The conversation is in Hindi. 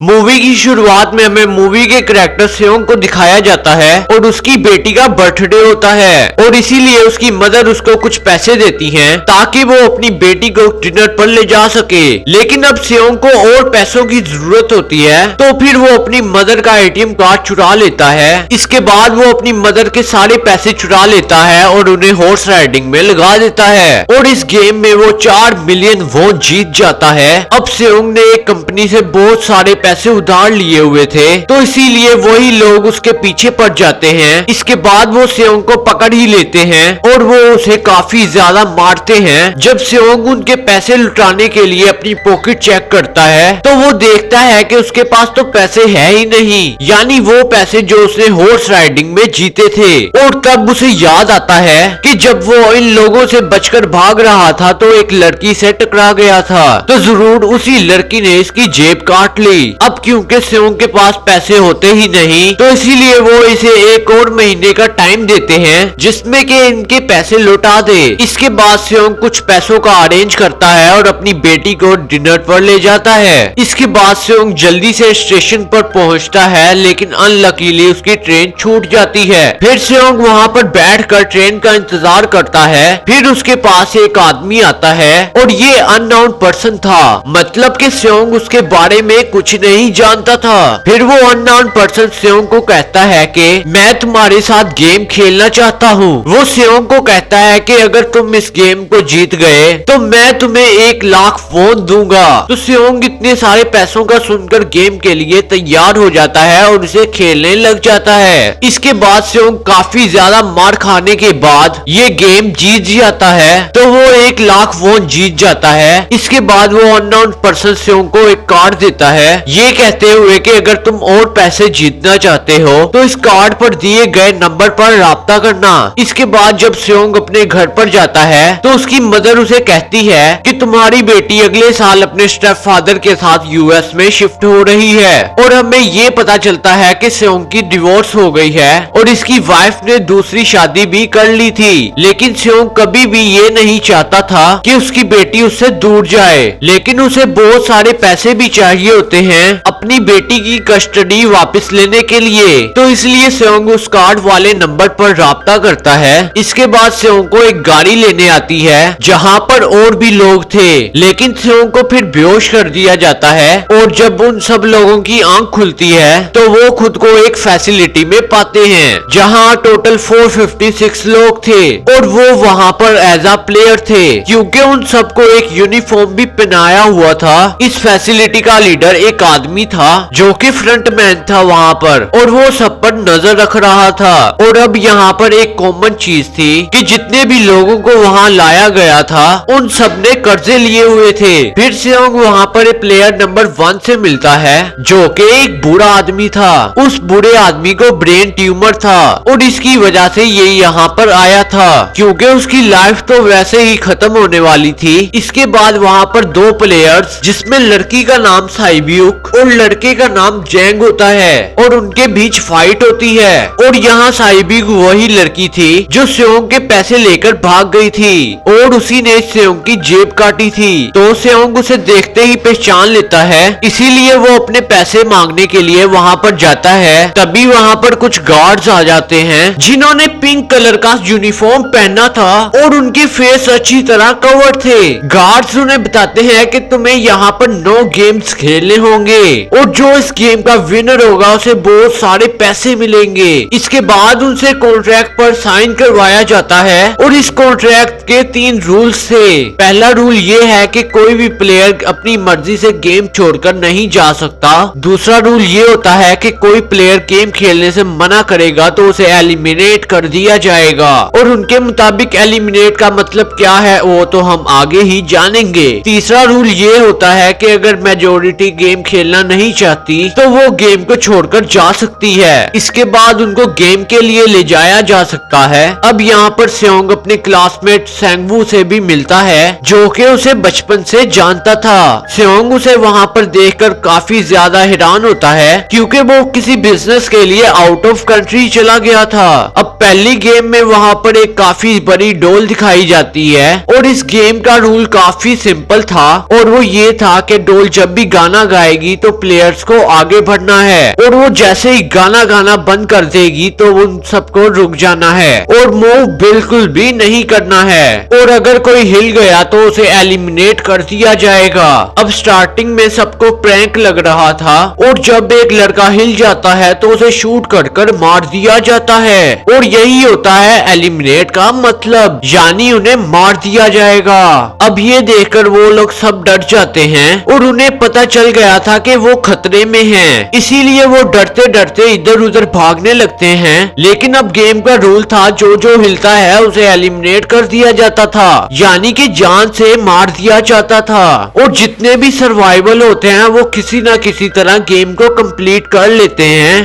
मूवी की शुरुआत में हमें मूवी के कैरेक्टर सेयोंग को दिखाया जाता है और उसकी बेटी का बर्थडे होता है और इसीलिए उसकी मदर उसको कुछ पैसे देती हैं ताकि वो अपनी बेटी को डिनर पर ले जा सके। लेकिन अब सेयोंग को और पैसों की जरूरत होती है तो फिर वो अपनी मदर का एटीएम कार्ड चुरा लेता है। इसके बाद वो अपनी मदर के सारे पैसे चुरा लेता है और उन्हें हॉर्स राइडिंग में लगा देता है और इस गेम में वो 4 मिलियन वॉन जीत जाता है। अब सेयोंग ने एक कंपनी से बहुत सारे पैसे उधार लिए हुए थे तो इसीलिए वही लोग उसके पीछे पड़ जाते हैं। इसके बाद वो सेयोंग को पकड़ ही लेते हैं और वो उसे काफी ज्यादा मारते हैं। जब सेयोंग उनके पैसे लुटाने के लिए अपनी पॉकेट चेक करता है तो वो देखता है कि उसके पास तो पैसे है ही नहीं, यानी वो पैसे जो उसने हॉर्स राइडिंग में जीते थे। और तब उसे याद आता है कि जब वो इन लोगों से बचकर भाग रहा था तो एक लड़की से टकरा गया था, तो जरूर उसी लड़की ने इसकी जेब काट ली। अब क्योंकि सेयोंग के पास पैसे होते ही नहीं तो इसीलिए वो इसे एक और महीने का टाइम देते हैं जिसमें कि इनके पैसे लौटा दे। इसके बाद सेयोंग कुछ पैसों का अरेंज करता है और अपनी बेटी को डिनर पर ले जाता है। इसके बाद सेयोंग जल्दी से स्टेशन पर पहुंचता है लेकिन अनलकीली उसकी ट्रेन छूट जाती है। फिर सेयोंग वहां पर बैठकर ट्रेन का इंतजार करता है। फिर उसके पास एक आदमी आता है और ये अननोन पर्सन था, मतलब कि सेयोंग उसके बारे में कुछ नहीं जानता था। फिर वो अननोन पर्सन सेयोंग को कहता है कि मैं तुम्हारे साथ गेम खेलना चाहता हूँ। वो सेयोंग को कहता है कि अगर तुम इस गेम को जीत गए तो मैं तुम्हें 1 लाख वॉन दूंगा। तो सेयोंग इतने सारे पैसों का सुनकर गेम के लिए तैयार हो जाता है और उसे खेलने लग जाता है। इसके बाद सेयोंग काफी ज्यादा मार खाने के बाद ये गेम जीत जाता है तो वो 1 लाख वॉन जीत जाता है। इसके बाद वो अननोन पर्सन सेयोंग को एक कार्ड देता है ये कहते हुए कि अगर तुम और पैसे जीतना चाहते हो तो इस कार्ड पर दिए गए नंबर पर राब्ता करना। इसके बाद जब सेयोंग अपने घर पर जाता है तो उसकी मदर उसे कहती है कि तुम्हारी बेटी अगले साल अपने स्टेप फादर के साथ यूएस में शिफ्ट हो रही है। और हमें ये पता चलता है कि सेयोंग की डिवोर्स हो गई है और इसकी वाइफ ने दूसरी शादी भी कर ली थी। लेकिन सेयोंग कभी भी ये नहीं चाहता था कि उसकी बेटी उससे दूर जाए, लेकिन उसे बहुत सारे पैसे भी चाहिए होते हैं अपनी बेटी की कस्टडी वापस लेने के लिए। तो इसलिए सेयोंग उस कार्ड वाले नंबर पर राब्ता करता है। इसके बाद सेयोंग को एक गाड़ी लेने आती है जहां पर और भी लोग थे, लेकिन सेयोंग को फिर बेहोश कर दिया जाता है। और जब उन सब लोगों की आंख खुलती है तो वो खुद को एक फैसिलिटी में पाते हैं जहां टोटल 456 लोग थे और वो वहां पर एज अ प्लेयर थे क्योंकि उन सबको एक यूनिफॉर्म भी पहनाया हुआ था। इस फैसिलिटी का लीडर एक आदमी था जो कि फ्रंट मैन था वहाँ पर और वो सब पर नजर रख रहा था। और अब यहाँ पर एक कॉमन चीज थी कि जितने भी लोगों को वहाँ लाया गया था उन सब ने कर्जे लिए हुए थे। फिर सेयोंग वहाँ पर एक प्लेयर नंबर 1 से मिलता है जो कि एक बूढ़ा आदमी था। उस बूढ़े आदमी को ब्रेन ट्यूमर था और इसकी वजह से ये यहाँ पर आया था क्योंकि उसकी लाइफ तो वैसे ही खत्म होने वाली थी। इसके बाद वहाँ पर 2 प्लेयर्स जिसमें लड़की का नाम साइब्यूक और लड़के का नाम जेंग होता है और उनके बीच फाइट होती है। और यहाँ साइब्यूक वही लड़की थी जो सेयोंग के पैसे लेकर भाग गई थी और उसी ने सेयोंग की जेब काटी थी। तो सेयोंग उसे देखते ही पहचान लेता है, इसीलिए वो अपने पैसे मांगने के लिए वहाँ पर जाता है। तभी वहाँ पर कुछ गार्ड्स आ जाते हैं जिन्होंने पिंक कलर का यूनिफॉर्म पहना था और उनके फेस अच्छी तरह कवर थे। गार्ड्स उन्हें बताते हैं कि तुम्हें यहाँ पर 9 गेम्स खेलने होंगे और जो इस गेम का विनर होगा उसे बहुत सारे पैसे मिलेंगे। इसके बाद उनसे कॉन्ट्रैक्ट पर साइन करवाया जाता है और इस कॉन्ट्रैक्ट के 3 रूल्स थे। पहला रूल ये है कि कोई भी प्लेयर अपनी मर्जी से गेम छोड़कर नहीं जा सकता। दूसरा रूल ये होता है कि कोई प्लेयर गेम खेलने से मना करेगा तो उसे एलिमिनेट कर दिया जाएगा और उनके मुताबिक एलिमिनेट का मतलब क्या है वो तो हम आगे ही जानेंगे। तीसरा रूल ये होता है कि अगर मेजोरिटी गेम खेलना नहीं चाहती तो वो गेम को छोड़कर जा सकती है। इसके बाद उनको गेम के लिए ले जाया जा सकता है। अब यहाँ पर सेयोंग अपने क्लासमेट सेंगवू से भी मिलता है जो कि उसे बचपन से जानता था। सेयोंग उसे वहाँ पर देखकर काफी ज्यादा हैरान होता है क्योंकि वो किसी बिजनेस के लिए आउट ऑफ कंट्री चला गया था। अब पहली गेम में वहां पर एक काफी बड़ी डोल दिखाई जाती है और इस गेम का रूल काफी सिंपल था और वो ये था कि डोल जब भी गाना गाएगी तो प्लेयर्स को आगे बढ़ना है और वो जैसे ही गाना गाना बंद कर देगी तो उन सबको रुक जाना है और मूव बिल्कुल भी नहीं करना है और अगर कोई हिल गया तो उसे एलिमिनेट कर दिया जाएगा। अब स्टार्टिंग में सबको प्रैंक लग रहा था और जब एक लड़का हिल जाता है तो उसे शूट कर मार दिया जाता है और यही होता है एलिमिनेट का मतलब, यानी उन्हें मार दिया जाएगा। अब ये देखकर वो लोग सब डर जाते हैं और उन्हें पता चल गया था कि वो खतरे में हैं, इसीलिए वो डरते डरते इधर उधर भागने लगते हैं। लेकिन अब गेम का रूल था जो हिलता है उसे एलिमिनेट कर दिया जाता था, यानी कि जान से मार दिया जाता था और जितने भी सर्वाइवल होते हैं वो किसी ना किसी तरह गेम को कंप्लीट कर लेते हैं